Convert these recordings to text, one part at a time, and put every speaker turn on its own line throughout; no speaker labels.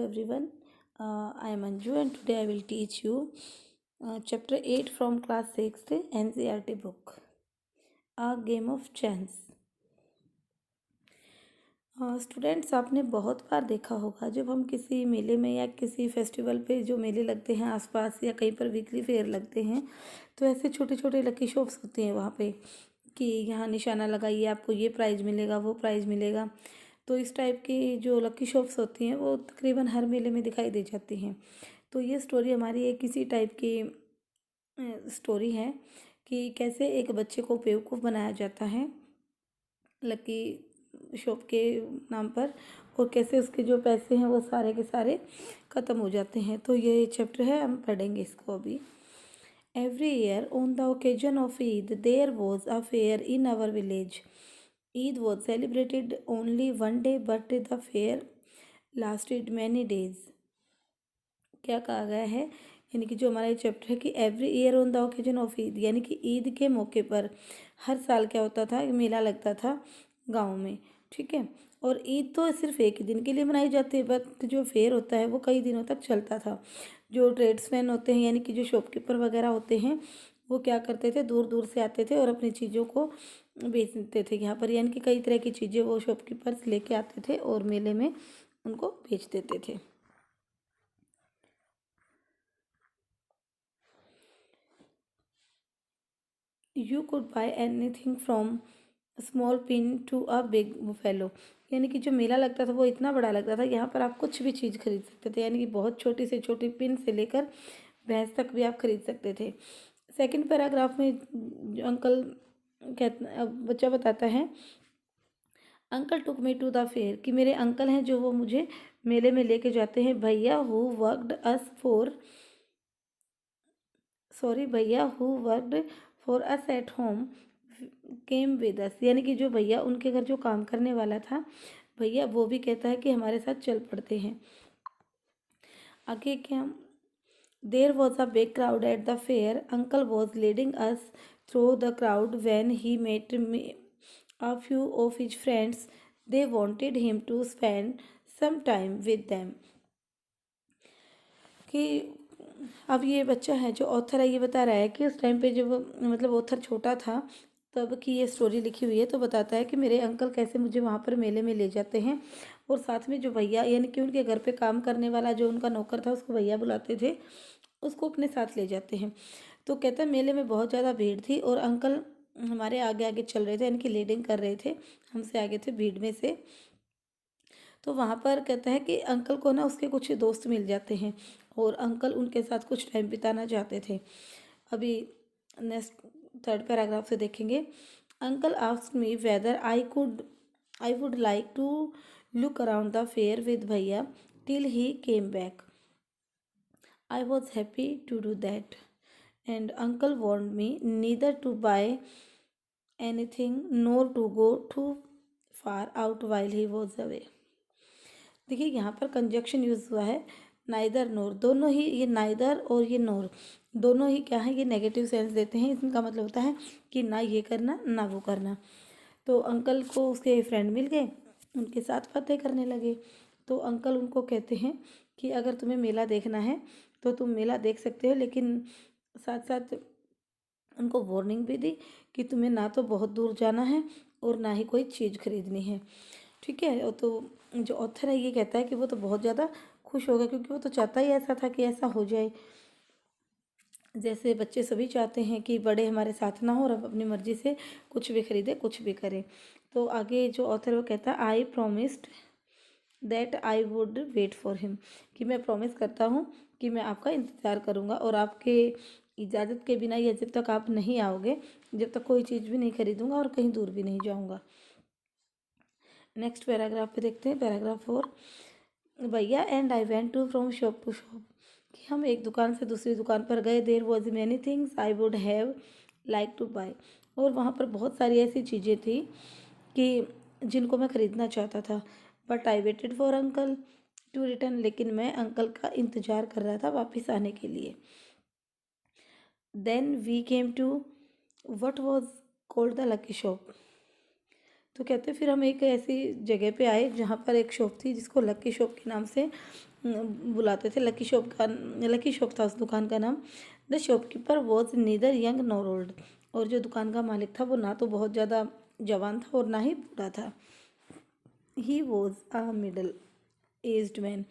everyone. I am Anju and today I will teach you chapter 8 from class 6th NCERT book, A Game of Chance. Students, आपने बहुत बार देखा होगा जब हम किसी मेले में या किसी फेस्टिवल पे जो मेले लगते हैं आसपास या कहीं पर वीकली फेयर लगते हैं तो ऐसे छोटे छोटे लकी शॉप्स होते हैं वहाँ पे कि यहाँ निशाना लगाइए, आपको ये प्राइज़ मिलेगा, वो प्राइज़ मिलेगा। तो इस टाइप की जो लकी शॉप्स होती हैं वो तकरीबन हर मेले में दिखाई दे जाती हैं। तो ये स्टोरी हमारी एक इसी टाइप की स्टोरी है कि कैसे एक बच्चे को बेवकूफ़ बनाया जाता है लकी शॉप के नाम पर और कैसे उसके जो पैसे हैं वो सारे के सारे ख़त्म हो जाते हैं। तो ये चैप्टर है, हम पढ़ेंगे इसको अभी। Every year on the occasion of Eid, there was a fair in our village. Eid was celebrated only one day, but the fair lasted many days. क्या कहा गया है, यानी कि जो हमारा ये चैप्टर है कि every year on the occasion of Eid, यानी कि ईद के मौके पर हर साल क्या होता था, मेला लगता था गाँव में। ठीक है, और ईद तो सिर्फ एक ही दिन के लिए मनाई जाती है, बट जो फेयर होता है वो कई दिनों तक चलता था। जो ट्रेड्समैन होते हैं यानी कि जो शॉपकीपर वगैरह होते हैं वो क्या करते थे, दूर दूर से आते थे और अपनी चीज़ों को बेचते थे यहाँ पर, यानी कि कई तरह की चीज़ें वो शॉपकीपर्स लेके आते थे और मेले में उनको बेच देते थे। You could buy anything from small pin to a big buffalo, यानी कि जो मेला लगता था वो इतना बड़ा लगता था, यहाँ पर आप कुछ भी चीज़ खरीद सकते थे, यानी कि बहुत छोटी से छोटी पिन से लेकर भैंस तक भी आप खरीद सकते थे। सेकंड पैराग्राफ में जो अंकल बच्चा बताता है, uncle took me to the fair, कि मेरे अंकल हैं जो वो मुझे मेले में लेके जाते हैं। भैया who worked for us at home came with us, यानी कि जो भैया उनके घर जो काम करने वाला था, भैया वो भी कहता है कि हमारे साथ चल पड़ते हैं। आगे क्या, there was a big crowd at the fair, uncle was leading us through the crowd when he met a few of his friends. They wanted him to spend some time with them. कि अब ये बच्चा है जो author है ये बता रहा है कि उस टाइम पे जब मतलब ऑथर छोटा था तब की ये स्टोरी लिखी हुई है। तो बताता है कि मेरे अंकल कैसे मुझे वहाँ पर मेले में ले जाते हैं और साथ में जो भैया यानी कि उनके घर पे काम करने वाला जो उनका नौकर था उसको भैया बुलाते थे, उसको अपने साथ ले जाते हैं। तो कहता है मेले में बहुत ज़्यादा भीड़ थी और अंकल हमारे आगे आगे चल रहे थे, यानी कि लीडिंग कर रहे थे, हमसे आगे थे भीड़ में से। तो वहाँ पर कहता है कि अंकल को ना उसके कुछ दोस्त मिल जाते हैं और अंकल उनके साथ कुछ टाइम बिताना चाहते थे। अभी नेक्स्ट थर्ड पैराग्राफ से देखेंगे, uncle asked me whether I would like to look around the fair with भैया till he came back. I was happy to do that and uncle warned me neither to buy anything nor to go too far out while he was away. देखिए यहाँ पर conjunction use हुआ है, neither नोर, दोनों ही, ये neither और ये नोर दोनों ही क्या है, ये नेगेटिव सेंस देते हैं। इनका मतलब होता है कि ना ये करना ना वो करना। तो अंकल को उसके फ्रेंड मिल गए, उनके साथ बातें करने लगे। तो अंकल उनको कहते हैं कि अगर तुम्हें मेला देखना है तो तुम मेला देख सकते हो, लेकिन साथ साथ उनको वार्निंग भी दी कि तुम्हें ना तो बहुत दूर जाना है और ना ही कोई चीज़ खरीदनी है। ठीक है, और तो जो ऑथर है ये कहता है कि वो तो बहुत ज़्यादा खुश हो गया क्योंकि वो तो चाहता ही ऐसा था कि ऐसा हो जाए, जैसे बच्चे सभी चाहते हैं कि बड़े हमारे साथ ना हो और अब अपनी मर्ज़ी से कुछ भी खरीदे कुछ भी करें। तो आगे जो ऑथर वो कहता है, I promised that I would wait for him, कि मैं प्रॉमिस करता हूँ कि मैं आपका इंतज़ार करूँगा और आपके इजाज़त के बिना या जब तक आप नहीं आओगे, जब तक कोई चीज़ भी नहीं खरीदूँगा और कहीं दूर भी नहीं जाऊँगा। नेक्स्ट पैराग्राफ पे देखते हैं, पैराग्राफ 4, भैया and I went to from shop to shop, कि हम एक दुकान से दूसरी दुकान पर गए। There was many things I would have like to buy, और वहाँ पर बहुत सारी ऐसी चीज़ें थी कि जिनको मैं ख़रीदना चाहता था। But I waited for uncle to return, लेकिन मैं अंकल का इंतज़ार कर रहा था वापस आने के लिए। Then we came to what was called the lucky shop, तो कहते फिर हम एक ऐसी जगह पे आए जहाँ पर एक शॉप थी जिसको लकी शॉप के नाम से बुलाते थे। लकी शॉप था उस दुकान का नाम। The shopkeeper was neither young nor old. और जो दुकान का मालिक था वो ना तो बहुत ज़्यादा जवान था और ना ही बूढ़ा था। He was a middle aged man.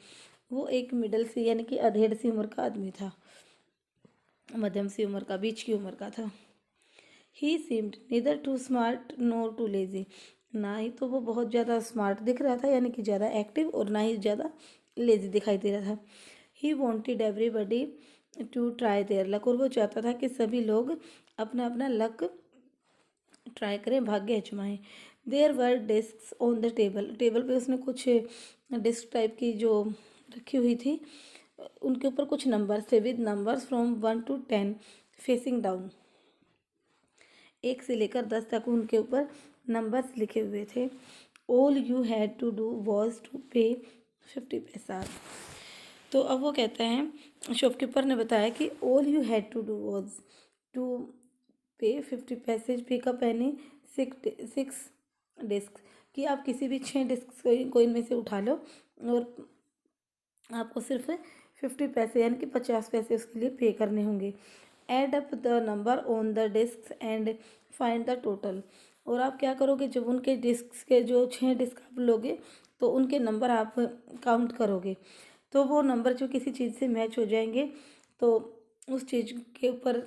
वो एक मिडल सी यानी कि अधेड़ सी उम्र का आदमी था, मध्यम सी उम्र का, बीच की उम्र का था। He seemed neither too smart nor too lazy. ना ही तो वो बहुत ज़्यादा स्मार्ट दिख रहा था यानी कि ज़्यादा एक्टिव, और ना ही ज़्यादा लेजी दिखाई दे रहा था। He wanted everybody to try their luck. और वो चाहता था कि सभी लोग अपना अपना लक ट्राई करें, भाग्य आजमाएं। There were disc on the table. Table पे उसने कुछ डिस्क टाइप की जो रखी हुई थी, उनके ऊपर कुछ नंबर्स थे with numbers from 1 to 10 facing down. 1 से लेकर 10 तक उनके ऊपर नंबर्स लिखे हुए थे। All you had to do was to pay 50 पैसा। तो अब वो कहते हैं, शॉपकीपर ने बताया कि all you had to do was to pay 50 पैसे, पिकअप एनी 6 डिस्क, कि आप किसी भी 6 डिस्क को इनमें से उठा लो और आपको सिर्फ 50 पैसे यानी कि 50 पैसे उसके लिए पे करने होंगे। Add up the number on the disc and find the total. और आप क्या करोगे, जब उनके डिस्क के जो 6 डिस्क आप लोगे तो उनके नंबर आप काउंट करोगे, तो वो नंबर जो किसी चीज़ से मैच हो जाएंगे तो उस चीज़ के ऊपर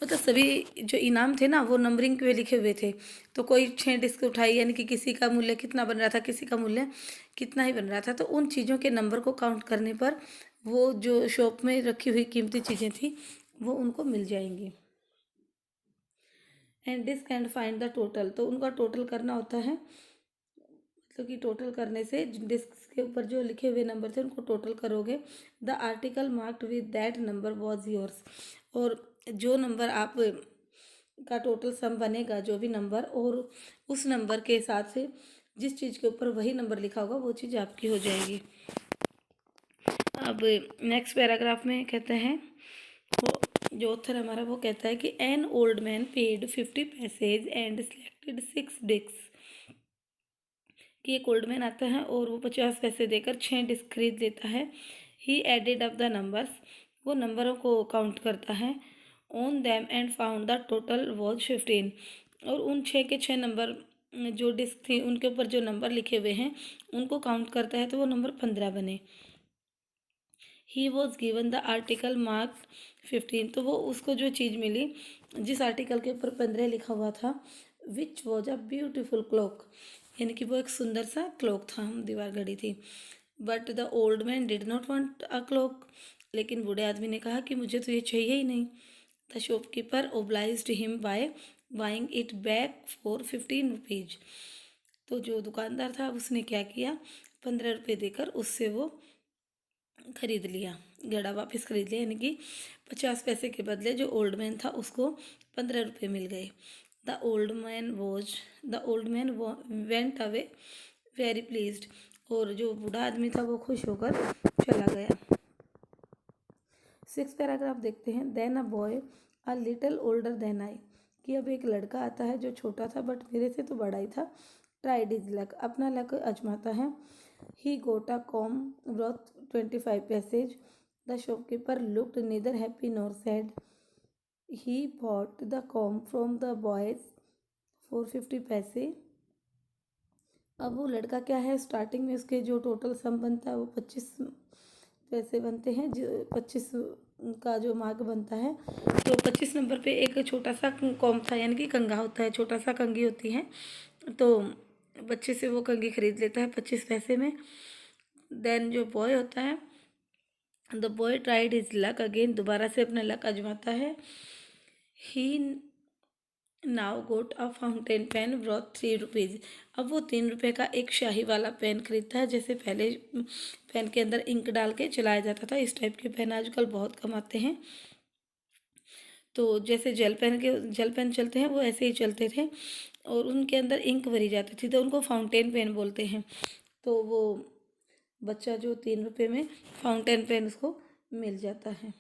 मतलब सभी जो इनाम थे ना वो नंबरिंग पे लिखे हुए थे। तो कोई 6 डिस्क उठाई यानी कि किसी का मूल्य कितना बन रहा था, किसी का मूल्य कितना ही बन रहा था, तो उन चीज़ों के नंबर को काउंट करने पर वो जो शॉप में रखी हुई कीमती चीज़ें थी वो उनको मिल जाएंगी। And disc and find the total. तो उनका टोटल करना होता है, मतलब कि टोटल करने से डिस्क के ऊपर जो लिखे हुए नंबर थे उनको टोटल करोगे। The article marked with that number was yours. और जो नंबर आप का टोटल सम बनेगा, जो भी नंबर, और उस नंबर के हिसाब से जिस चीज़ के ऊपर वही नंबर लिखा होगा वो चीज़ आपकी हो जाएगी। अब नेक्स्ट पैराग्राफ में कहते हैं, वो जो ऑथर हमारा वो कहता है कि an old man paid 50 paise and selected 6 disc. कि एक ओल्ड मैन आता है और वो 50 पैसे देकर 6 डिस्क खरीद लेता है। ही एडेड अप द नंबर्स। वो नंबरों को काउंट करता है। On them and found the total was 15। और उन 6 के 6 नंबर जो डिस्क थी उनके ऊपर जो नंबर लिखे हुए हैं उनको काउंट करता है तो वो नंबर 15 बने। He was given the article mark 15। तो वो उसको जो चीज़ मिली जिस आर्टिकल के ऊपर 15 लिखा हुआ था, which was a beautiful clock, यानी कि वो एक सुंदर सा क्लॉक था, दीवार घड़ी थी। But the old man did not want a clock. लेकिन बूढ़े आदमी ने कहा कि मुझे तो ये चाहिए ही नहीं। The shopkeeper obliged him by buying it back for 15 rupees. तो जो दुकानदार था उसने क्या किया, 15 रुपये देकर उससे वो खरीद लिया, घड़ा वापस खरीद लिया, यानी कि 50 पैसे के बदले जो ओल्ड मैन था उसको 15 रुपये मिल गए। The old man went away very pleased. और जो बूढ़ा आदमी था वो खुश होकर चला गया। 6 पैराग्राफ देखते हैं। Then a boy a little older than I. कि अब एक लड़का आता है जो छोटा था बट मेरे से तो बड़ा ही था। Tried his luck. अपना लक आजमाता है। He got a comb worth 25 paise. The shopkeeper looked neither happy nor sad. He bought the comb from the boys for 50 paise. अब वो लड़का क्या है, स्टार्टिंग में उसके जो टोटल सम बनता है वो 25 पैसे बनते हैं, जो 25 का जो मार्क बनता है। तो 25 नंबर पे एक छोटा सा कॉम था, यानी कि कंघा होता है, छोटा सा कंघी होती है, तो बच्चे से वो कंघी खरीद लेता है 25 पैसे में। देन जो बॉय होता है, the boy tried his luck again. दोबारा से अपना लक आजमाता है। He now got a fountain pen worth 3 rupees. अब वो 3 रुपये का एक शाही वाला पेन खरीदता है, जैसे पहले पेन के अंदर इंक डाल के चलाया जाता था। इस टाइप के पेन आजकल बहुत कम आते हैं। तो जैसे जेल पेन चलते हैं वो ऐसे ही चलते थे और उनके अंदर इंक भरी जाती थी, तो उनको फाउंटेन पेन बोलते हैं। तो वो बच्चा जो 3 रुपये में फाउंटेन पेन उसको मिल जाता है।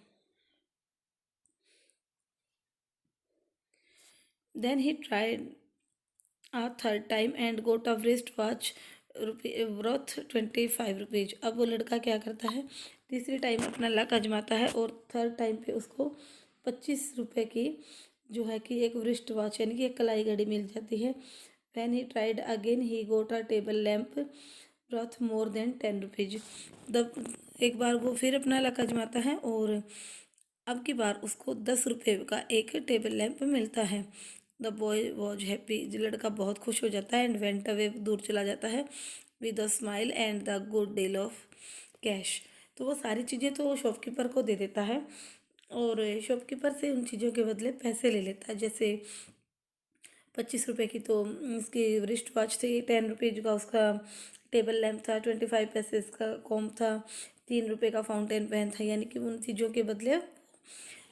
Then he tried third time and got a wrist watch worth 25 rupees. अब वो लड़का क्या करता है, तीसरी टाइम अपना लक आजमाता है और थर्ड टाइम पे उसको 25 रुपये की जो है कि एक wrist वॉच यानी कि एक कलाई घड़ी मिल जाती है। Then he tried again he got a table lamp worth more than 10 rupees. तब एक बार वो फिर अपना लक आजमाता है और अब की बार उसको 10 रुपये का एक टेबल लैंप मिलता है। द बॉय वॉज हैप्पी, जो लड़का बहुत खुश हो जाता है एंड वेंट अवे, दूर चला जाता है with a smile and the good deal of cash. तो वो सारी चीज़ें तो शॉपकीपर को दे देता है और शॉपकीपर से उन चीज़ों के बदले पैसे ले लेता है। जैसे 25 रुपये की तो उसकी रिस्ट वॉच थी, 10 रुपीज का उसका टेबल लैम्प था, 25 पैसे इसका कॉम्ब था, 3 रुपये का फाउंटेन पेन था। यानी कि उन चीज़ों के बदले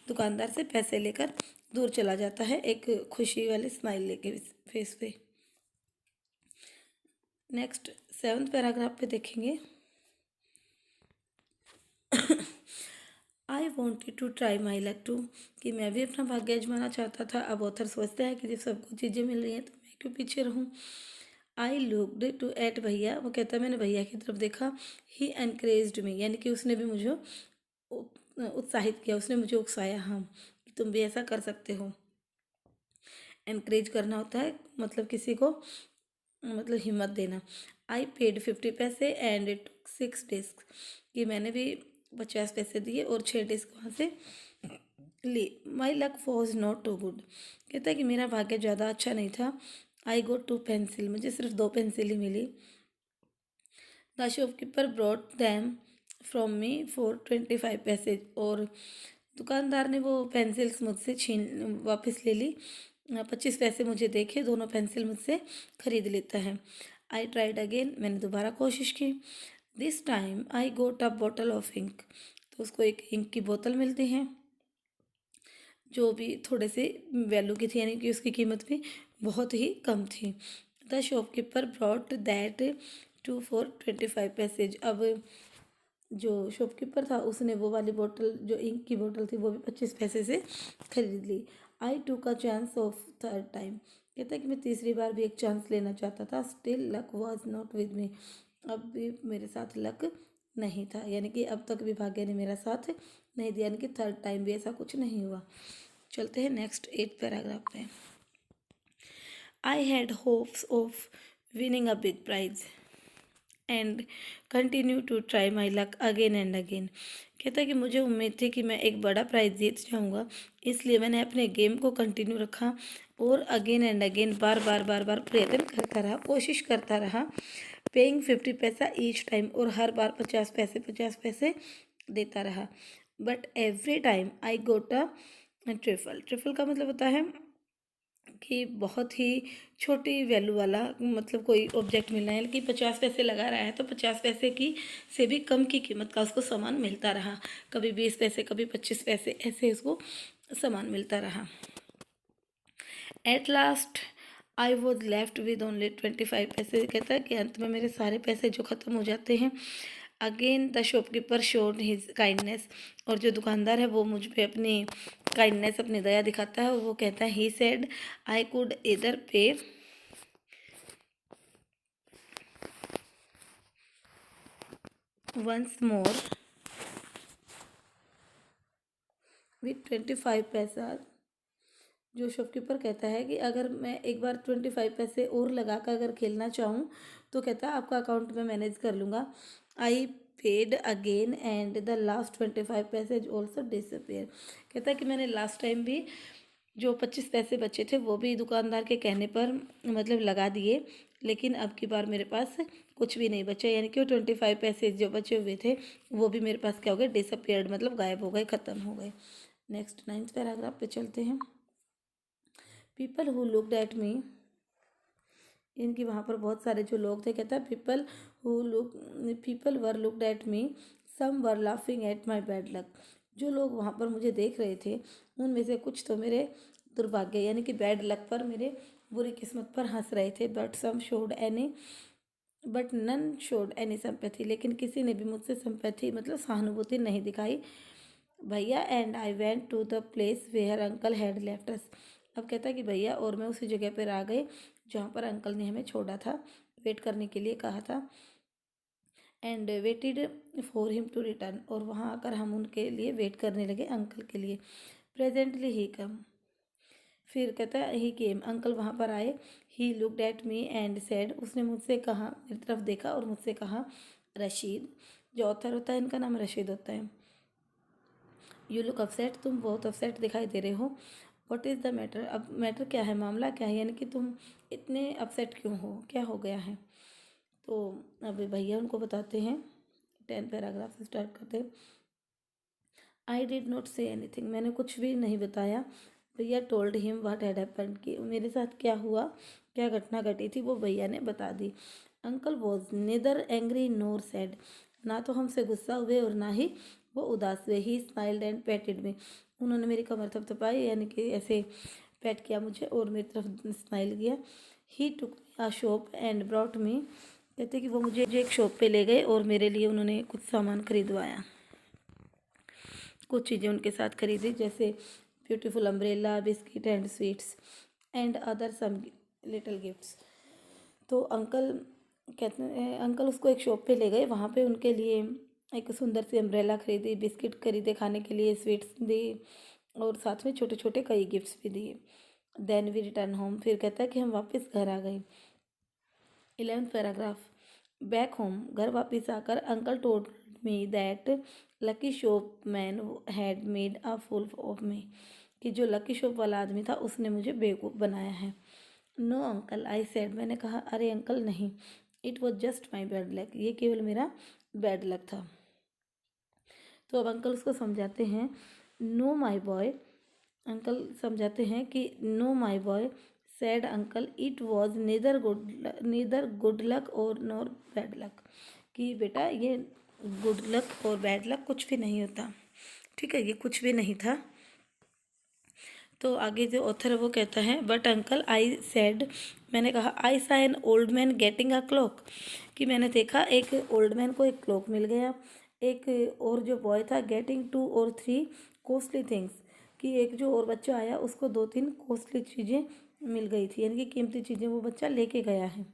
दुकानदार से पैसे लेकर दूर चला जाता है एक खुशी वाली स्माइल लेके फेस पे। नेक्स्ट 7th पैराग्राफ पे देखेंगे। I wanted to try my luck too, कि मैं भी अपना भाग्य आजमाना चाहता था। अब ऑथर सोचता है कि जब सबको चीज़ें मिल रही हैं तो मैं क्यों पीछे रहूं। आई लुकड टू एट भैया, वो कहता है मैंने भैया की तरफ देखा। ही एनकरेज्ड मी, यानी कि उसने भी मुझे उत्साहित किया, उसने मुझे उकसाया, हाँ कि तुम भी ऐसा कर सकते हो। एनकरेज करना होता है मतलब किसी को मतलब हिम्मत देना। आई पेड 50 पैसे एंड इट टुक 6 डिस्क, कि मैंने भी 50 पैसे दिए और 6 डिस्क वहाँ से ली। My luck was not too good, कहता है कि मेरा भाग्य ज़्यादा अच्छा नहीं था। आई गोट 2 पेंसिल, मुझे सिर्फ 2 पेंसिल ही मिली। The shopkeeper brought them from me for 25 पैसे, और दुकानदार ने वो पेंसिल्स मुझसे छीन वापस ले ली। 25 पैसे मुझे देखे, दोनों पेंसिल मुझसे खरीद लेता है। आई ट्राइड अगेन, मैंने दोबारा कोशिश की। This time I got a bottle of ink, तो उसको एक इंक की बोतल मिलती है जो भी थोड़े से वैल्यू की थी, यानी कि उसकी कीमत भी बहुत ही कम थी। The shopkeeper brought that too for 25 paise. अब जो शॉपकीपर था उसने वो वाली बोतल, जो इंक की बोतल थी, वो भी 25 पैसे से खरीद ली। आई टूक a chance of third time, कहता है कि मैं तीसरी बार भी एक चांस लेना चाहता था। Still luck was not with me, अब भी मेरे साथ लक नहीं था, यानी कि अब तक भी भाग्य ने मेरा साथ नहीं दिया, यानी कि थर्ड टाइम भी ऐसा कुछ नहीं हुआ। चलते हैं नेक्स्ट 8 पैराग्राफ पे। I had hopes of winning a big prize and continue to try my luck again and again, कहता है कि मुझे उम्मीद थी कि मैं एक बड़ा प्राइज़ जीत जाऊंगा, इसलिए मैंने अपने गेम को कंटिन्यू रखा और अगेन एंड अगेन बार बार प्रयत्न करता रहा, कोशिश करता रहा। पेइंग 50 पैसा ईच टाइम, और हर बार 50 पैसे देता रहा। But every time I got a trifle, trifle का मतलब होता है कि बहुत ही छोटी वैल्यू वाला, मतलब कोई ऑब्जेक्ट मिलना है कि 50 पैसे लगा रहा है तो 50 पैसे की से भी कम की कीमत का उसको सामान मिलता रहा। कभी 20 पैसे, कभी 25 पैसे, ऐसे उसको सामान मिलता रहा। At last I was left with only 25 पैसे, कहता है कि अंत में मेरे सारे पैसे जो ख़त्म हो जाते हैं। Again the shopkeeper showed his kindness, और जो दुकानदार है वो मुझ पे अपनी काइंडनेस, अपनी दया दिखाता है। वो कहता है ही सेड आई कुड इधर पे वंस मोर विथ 25 पैसा। जो शॉपकीपर कहता है कि अगर मैं एक बार 25 पैसे और लगा कर अगर खेलना चाहूँ तो कहता है आपका अकाउंट में मैनेज कर लूँगा। I paid again and the last 25 पैसे ऑल्सो डिसअपेयर, कहता है कि मैंने लास्ट टाइम भी जो 25 पैसे बचे थे वो भी दुकानदार के कहने पर मतलब लगा दिए, लेकिन अब की बार मेरे पास कुछ भी नहीं बचा, यानी कि वो 25 पैसे जो बचे हुए थे वो भी मेरे पास क्या हो गए, डिसअपेयर्ड, मतलब गायब हो गए, ख़त्म हो गए। नेक्स्ट 9th पैराग्राफ पे चलते हैं। पीपल हु लुकड एट मी, इनकी वहाँ पर बहुत सारे जो लोग थे, कहता है people were looked at me, some were laughing at my bad luck, जो लोग वहाँ पर मुझे देख रहे थे उनमें से कुछ तो मेरे दुर्भाग्य यानी कि बैड लक पर, मेरे बुरी किस्मत पर हंस रहे थे। But none showed any sympathy, लेकिन किसी ने भी मुझसे सिंपैथी मतलब सहानुभूति नहीं दिखाई। भैया and I went to the place where uncle had left us, अब कहता है कि भैया और मैं उसी जगह पर आ गए जहाँ पर अंकल ने हमें छोड़ा था, वेट करने के लिए कहा था। And waited for him to return, और वहाँ आकर हम उनके लिए वेट करने लगे, अंकल के लिए। प्रेजेंटली ही कम, फिर कहता है ही केम, अंकल वहाँ पर आए। He looked at me and said, उसने मुझसे कहा, मेरी तरफ देखा और मुझसे कहा, रशीद, जो ऑथर होता है इनका नाम रशीद होता है, यू लुक अपसेट, तुम बहुत अपसेट दिखाई दे रहे हो। व्हाट इज़ द मैटर, अब मैटर क्या है, मामला क्या है, यानी कि तुम इतने अपसेट क्यों हो, क्या हो गया है। तो अब भैया उनको बताते हैं, 10 पैराग्राफ से स्टार्ट करते हैं। I did not say anything, मैंने कुछ भी नहीं बताया। भैया told him what had happened, कि मेरे साथ क्या हुआ, क्या घटना घटी थी, वो भैया ने बता दी। Uncle was neither angry nor sad, ना तो हमसे गुस्सा हुए और ना ही वो उदास हुए। ही स्माइल्ड एंड पैटेड मी, उन्होंने मेरी कमर थपथपाई, यानी कि ऐसे पैट किया मुझे और मेरी तरफ स्माइल किया। ही टुक अ शॉप एंड ब्रॉट मी, कहते कि वो मुझे एक शॉप पे ले गए और मेरे लिए उन्होंने कुछ सामान खरीदवाया, कुछ चीज़ें उनके साथ खरीदी, जैसे beautiful umbrella, biscuit and sweets and other some little gifts. तो अंकल कहते हैं, अंकल उसको एक शॉप पे ले गए, वहाँ पे उनके लिए एक सुंदर सी अम्ब्रेला खरीदी, बिस्किट खरीदे खाने के लिए, स्वीट्स दी और साथ में छोटे छोटे कई गिफ्ट्स भी दिए। देन वी रिटर्न होम, फिर कहता है कि हम वापस घर आ गए। 11th पैराग्राफ, बैक होम, घर वापस आकर uncle told me that lucky shop man had made a fool of me, कि जो लकी शॉप वाला आदमी था उसने मुझे बेवकूफ़ बनाया है। नो अंकल आई सेड, मैंने कहा अरे अंकल नहीं, it was just my bad luck, ये केवल मेरा बैड लक था। तो अब अंकल उसको समझाते हैं, नो माई बॉय, अंकल समझाते हैं कि know my boy sad uncle, it was neither good luck और नॉर बैड लक, कि बेटा ये गुड लक और बैड लक कुछ भी नहीं होता, ठीक है, ये कुछ भी नहीं था। तो आगे जो ऑथर है वो कहता है, बट अंकल आई सेड, मैंने कहा, आई सा N old man getting a clock, कि मैंने देखा एक ओल्ड मैन को एक क्लॉक मिल गया। एक और जो बॉय था, गेटिंग 2 or 3 कॉस्टली थिंग्स, कि एक जो और बच्चा आया उसको 2-3 कॉस्टली चीज़ें मिल गई थी, यानी कि कीमती चीज़ें वो बच्चा लेके गया है।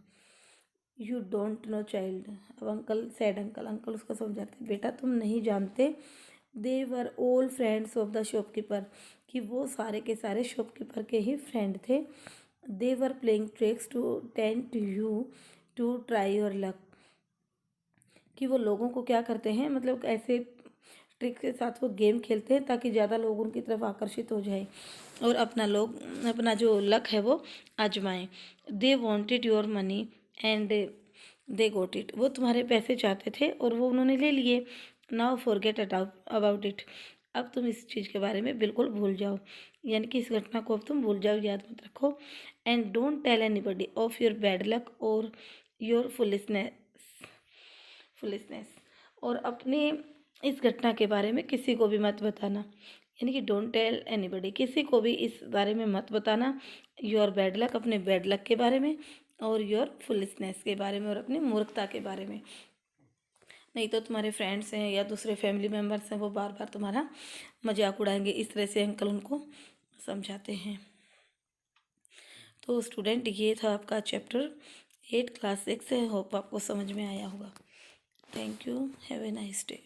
यू डोंट नो चाइल्ड, अब अंकल सैड अंकल उसको समझाते, बेटा तुम नहीं जानते, they were all friends of the shopkeeper, कि वो सारे के सारे शॉपकीपर के ही फ्रेंड थे। They were playing tricks to tempt you to try your luck, कि वो लोगों को क्या करते हैं, मतलब ऐसे ट्रिक के साथ वो गेम खेलते हैं ताकि ज़्यादा लोग उनकी तरफ आकर्षित हो जाए और अपना जो लक है वो आजमाएं। They wanted your money and they got it, वो तुम्हारे पैसे चाहते थे और वो उन्होंने ले लिए। नाउ फॉरगेट अबाउट इट, अब तुम इस चीज़ के बारे में बिल्कुल भूल जाओ, यानी कि इस घटना को अब तुम भूल जाओ, याद मत रखो। And don't tell anybody of your bad luck और योर फुलिशनेस, और अपने इस घटना के बारे में किसी को भी मत बताना, यानी कि डोंट टेल एनीबडी, किसी को भी इस बारे में मत बताना। योर बैड लक, अपने बैड लक के बारे में, और योर फुलिशनेस के बारे में, और अपनी मूर्खता के बारे में, नहीं तो तुम्हारे फ्रेंड्स हैं या दूसरे फैमिली मेम्बर्स हैं वो बार बार तुम्हारा मजाक उड़ाएंगे। इस तरह से अंकल उनको समझाते हैं। तो स्टूडेंट ये था आपका चैप्टर 8 क्लास 6 है, होप आपको समझ में आया होगा। Thank you, have a nice day.